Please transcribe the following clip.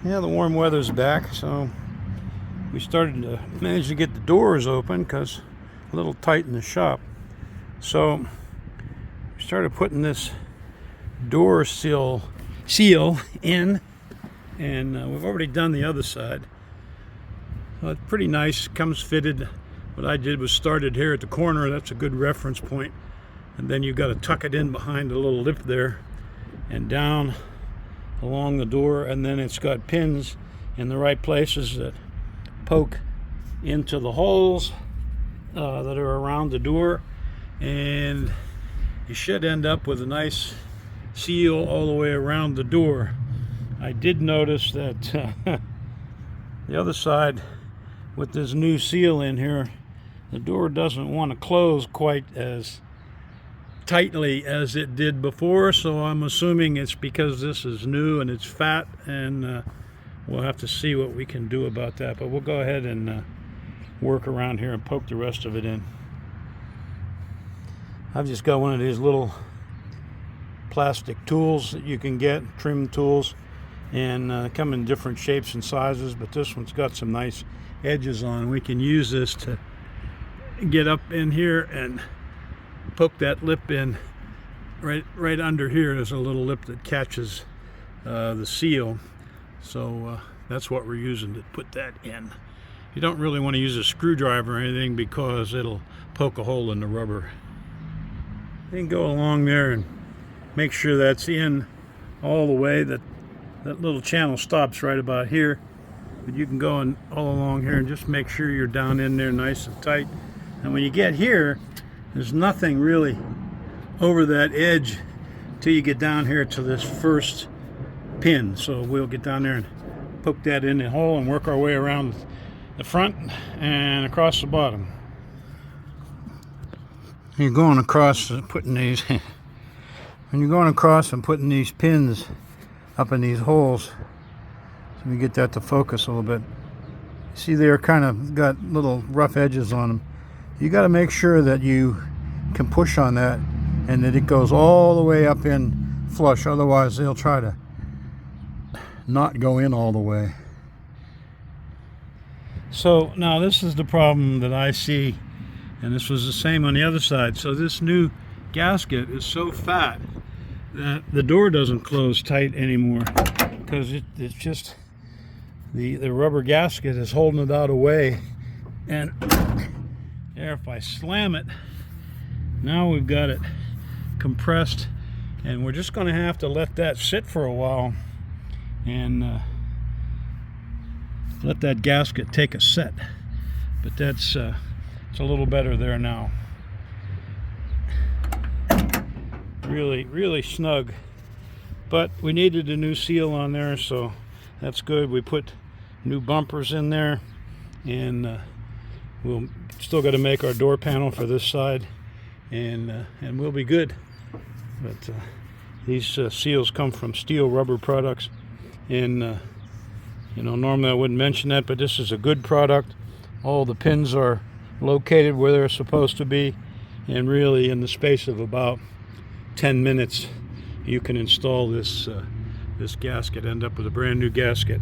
Yeah, the warm weather's back, so we started to manage to get the doors open because a little tight in the shop. So we started putting this door seal in, and we've already done the other side. Well, it's pretty nice. Comes fitted. What I did was started here at the corner. That's a good reference point. And then you've got to tuck it in behind the little lip there and down along the door, and then it's got pins in the right places that poke into the holes that are around the door, and you should end up with a nice seal all the way around the door. I did notice that the other side with this new seal in here, the door doesn't want to close quite as tightly as it did before, so I'm assuming it's because this is new and it's fat, and we'll have to see what we can do about that. But we'll go ahead and work around here and poke the rest of it in. I've just got one of these little plastic tools that you can get, trim tools, and come in different shapes and sizes, but this one's got some nice edges on. We can use this to get up in here and poke that lip in. Right under here there's a little lip that catches the seal, so that's what we're using to put that in. You don't really want to use a screwdriver or anything because it'll poke a hole in the rubber. You can go along there and make sure that's in all the way. That little channel stops right about here, but you can go all along here and just make sure you're down in there nice and tight. And when you get here, there's nothing really over that edge till you get down here to this first pin. So we'll get down there and poke that in the hole and work our way around the front and across the bottom. You're going across and putting these when you're going across and putting these pins up in these holes, so we get that to focus a little bit. See, they're kind of got little rough edges on them. You got to make sure that you can push on that and that it goes all the way up in flush, otherwise they'll try to not go in all the way. So now this is the problem that I see, and this was the same on the other side. So this new gasket is so fat that the door doesn't close tight anymore, because it's just the rubber gasket is holding it out away. And there, if I slam it, now we've got it compressed, and we're just going to have to let that sit for a while and let that gasket take a set. But that's it's a little better there now. Really snug, but we needed a new seal on there, so that's good. We put new bumpers in there, and we'll still got to make our door panel for this side, and we'll be good. But these seals come from Steel Rubber Products, and you know, normally I wouldn't mention that, but this is a good product. All the pins are located where they're supposed to be, and really in the space of about 10 minutes you can install this gasket, end up with a brand new gasket.